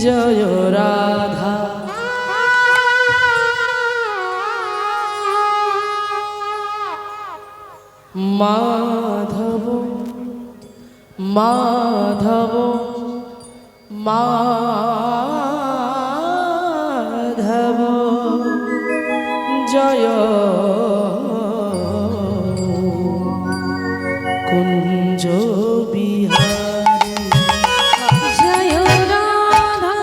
জয় রাধা মাধব মাধব মাধব জয় কুঞ্জ বিহারী জয় রাধা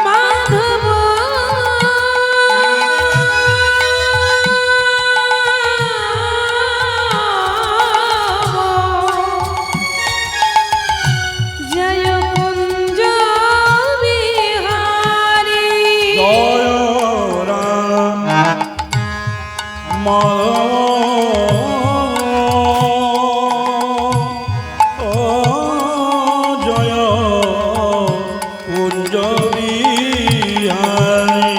মাধব জয় কুঞ্জ বিহারী জয় রাম জয় কুঞ্জ বিহারী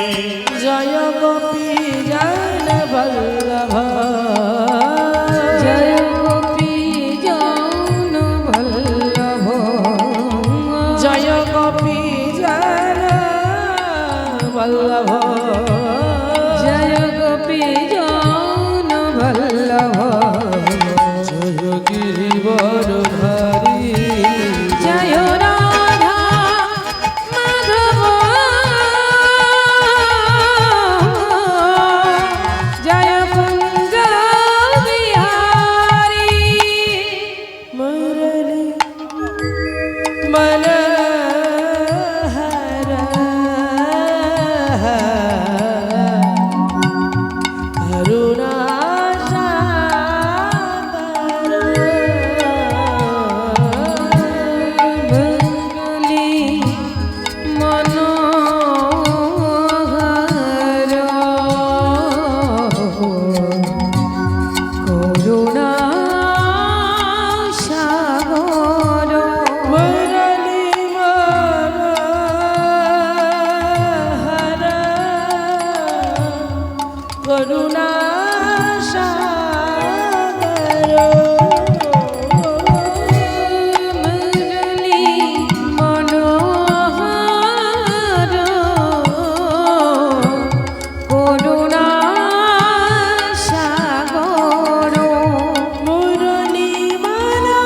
জয় গোপী জন বল্লভ জয় গোপী জন বল্লভ জয় গোপী জন বল্লভ জয় গোপী জন বল্লভ জয় গিরিবরধারী জয় রাধা মাধব জয় কুঞ্জ বিহারী মুরলী মনোহর কरुणा सागर मुरली मनोहर करुणा सागर मुरली मनोहर करुणा सागर मुरली मनोहर करुणा सागर मुरली मनोहर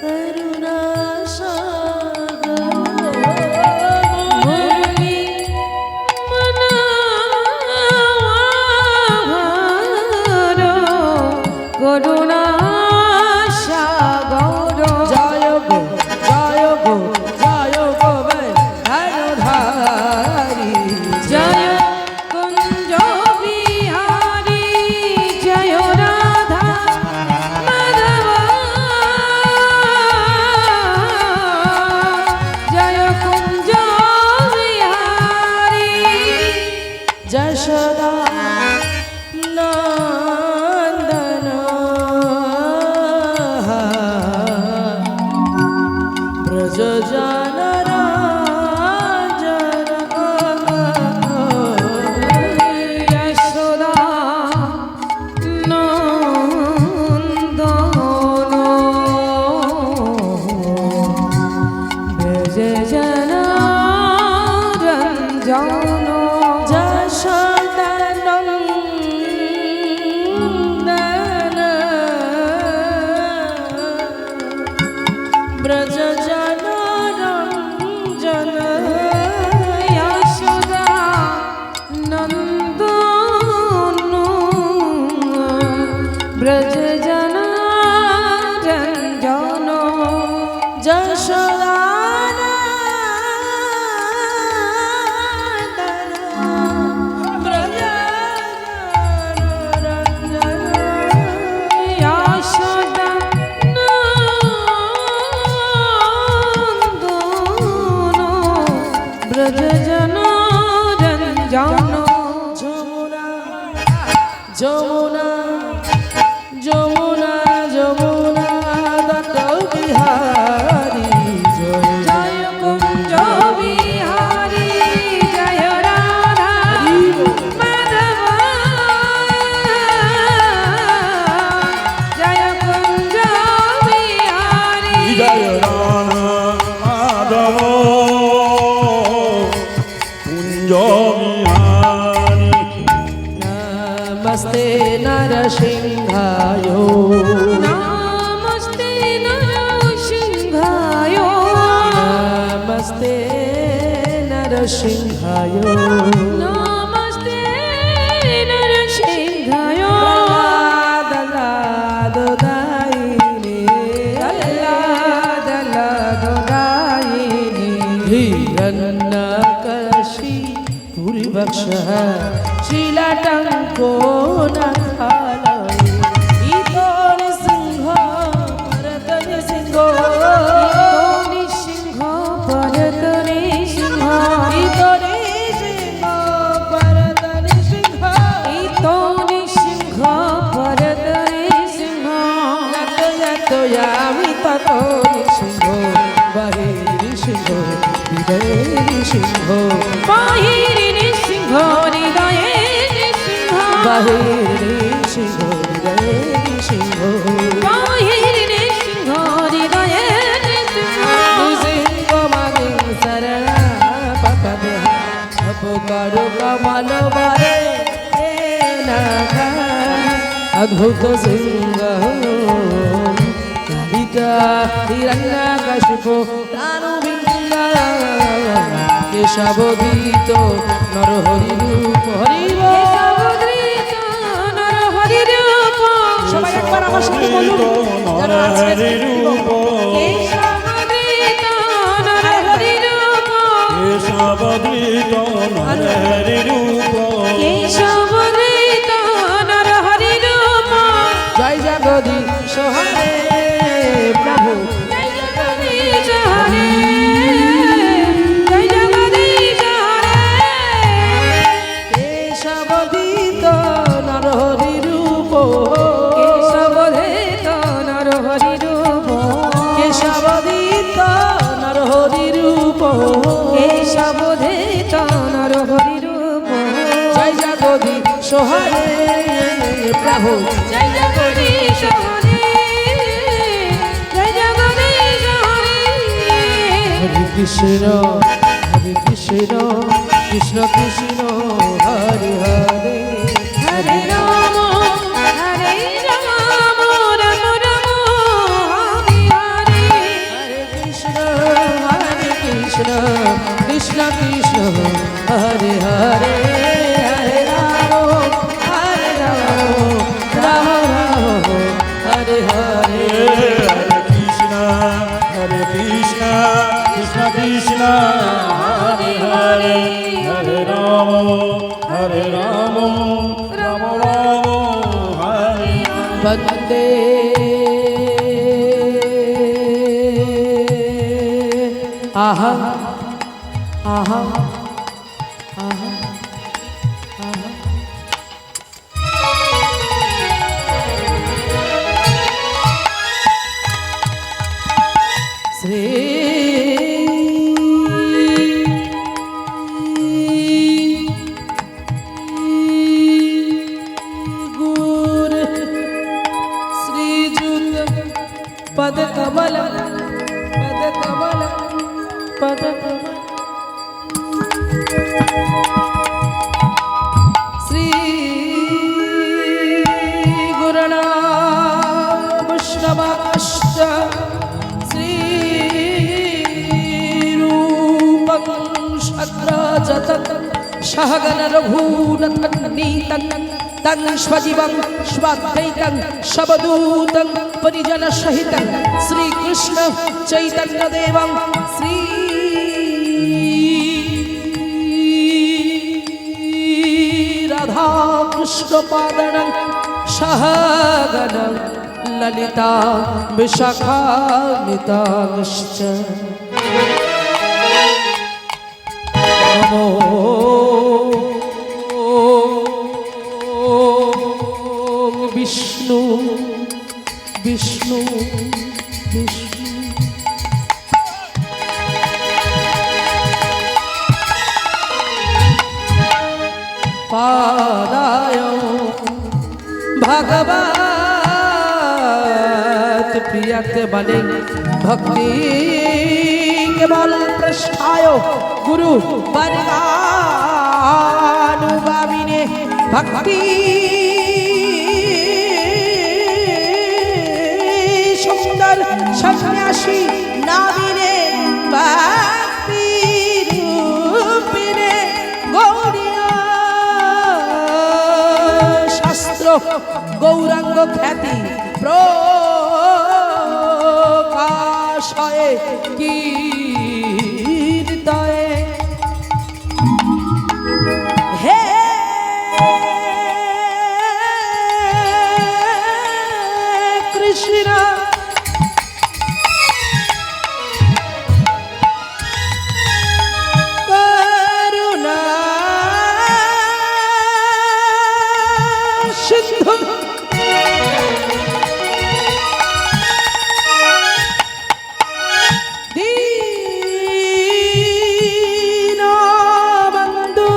करुणा सागर मुरली मनोहर करुणा सागर जय गो जय गो जय गो धनुधारी जय कुंज बिहारी जय राधा माधव जय कुंज बिहारी जशोदा नंदन ब्रज जन राजन यशोदा नंदन ब्रज जन रंजन जशोदा नंदन ब्रज जन रंजन यशोदा नंदन ब्रज जन रंजन जशोदा ব্রজ জন রঞ্জন যমুনা যমুনা যমুনা যমুনা দত্ত বিহারী জয় কুঞ্জ বিহারী জয় রাধা মাধব জয় কুঞ্জ বিহারী জয় রাম মাধব কুঞ্জ বিহারী নমস্তে নরসিংহায় नमस्ते नरसिंहाय नमस्ते नरसिंहाय नमस्ते नरसिंहाय दलाददायिने दलाददायिने धीरन्नकशी तुर्भक्षः शिलाटङ्को नखालये इतो नृसिंह भरत नृसिंह निसिंह भरत निसिंह इतो नृसिंह भरत नृसिंह इतो निसिंह भरत निसिंह यतो यतो यामि ततो नृसिंह बहिर्नृसिंह हृदयनृसिंह बाहिरि निसिंह हृदये निसिंह बहिर्नृसिंह हृदयनृसिंह बाहिरि निसिंह हृदये निसिंह नृसिंह मगिं शरणपदे अपकारो कमल बरे अद्भुत सिंह कालिका हिरण्यकशिपो दानविन्द केशवदीत नरहरि रूप हरिव সবাই একবার আমার সাথে বলুন যারা আজকে কেশবদৃত নরহরি রূপ জয় জগদীশ হরে প্রভু কেশবদীত নরহরি রূপ কেশবদীত নরহরি রূপ জয় জগদীশ হরে প্রভু জয় জগদীশ হরে জয় জগদীশ হরে হরে কৃষ্ণ কৃষ্ণ কৃষ্ণ হরে হরে হরে রাম রাম রাম হরে হরে হরে কৃষ্ণ কৃষ্ণ কৃষ্ণ হরে হরে হরে রাম রাম রাম হরে হরে কৃষ্ণ কৃষ্ণ কৃষ্ণ হরে হরে হরে রাম রাম রাম হরে वन्दे आहा आहा आहा श्री गुरु श्रीजुत पद कमल पद कमल श्री गुरुणा वैष्णवाश्च श्री रूपं शक्रजत सहगन रघुनथनीतं तं स्वजीवं स्वाद्वैतं शबदूतं परिजन सहितं श्रीकृष्ण चैतन्य देवं श्री राधा कृष्ण पादनं सहगनं ललिता विशाखान्वितांश्च नमो বিষ্ণু বিষ্ণু বিষ্ণু। पादाय भगवत प्रियते बने भक्ति केवल पृष्ठाय गुरु वर्गानुगामिने भक्ति सुंदर सन्यासी नामिने भक्ति रूपिणे गौरिया शास्त्र गौरांग ख्याति प्रकाशये कीर्तये हे कृष्ण करुणा सिंधु दीनबंधु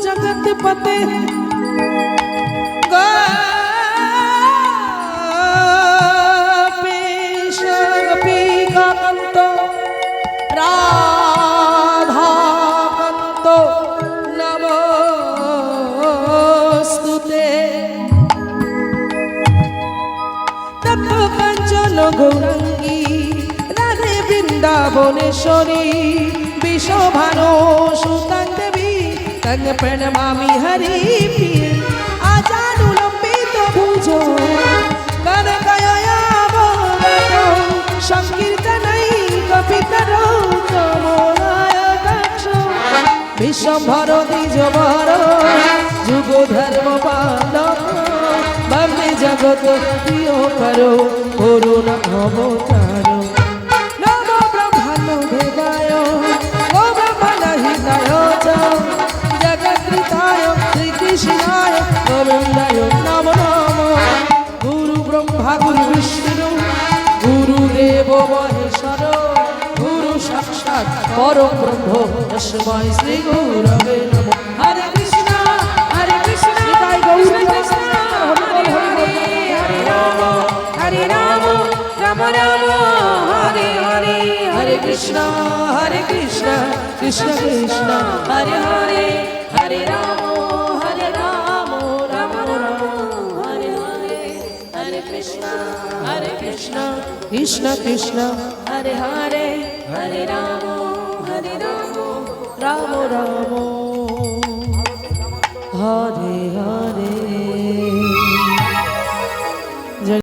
जगतपते गोपेश गोपिकान्त राधाकान्त नमोस्तुते तप्त कांचन गौरांगी राधे वृंदावनेश्वरी विश्वभानु सुतां देवी तंग प्रणमामि हरि प्रिये आजानुलंबित भुजो कनकययावरतो संकीर्तनैकपितरो कमलाय दक्षो विश्वम्भर द्विजवर जुग धर्म पालक वन्दे जगत प्रिय करो करुणा अवतारो नमो ब्रह्मणो देवाय ओ ब्रह्मणहिताय च जगत्कृताय श्रीकृष्णाय गोविन्दाय नमो नमो गुरु ब्रह्मा गुरु विष्णु गुरुदेव महेश्वर गुरु साक्षात् परम ब्रह्म तस्मै श्री गुरवे नमः हरे कृष्ण निताय गौर कृष्ण हरे राम राम राम हरे हरे हरे कृष्ण कृष्ण कृष्ण हरे हरे हरे राम राम राम हरे हरे हरे कृष्ण कृष्ण कृष्ण हरे हरे हरे राम राम राम हरे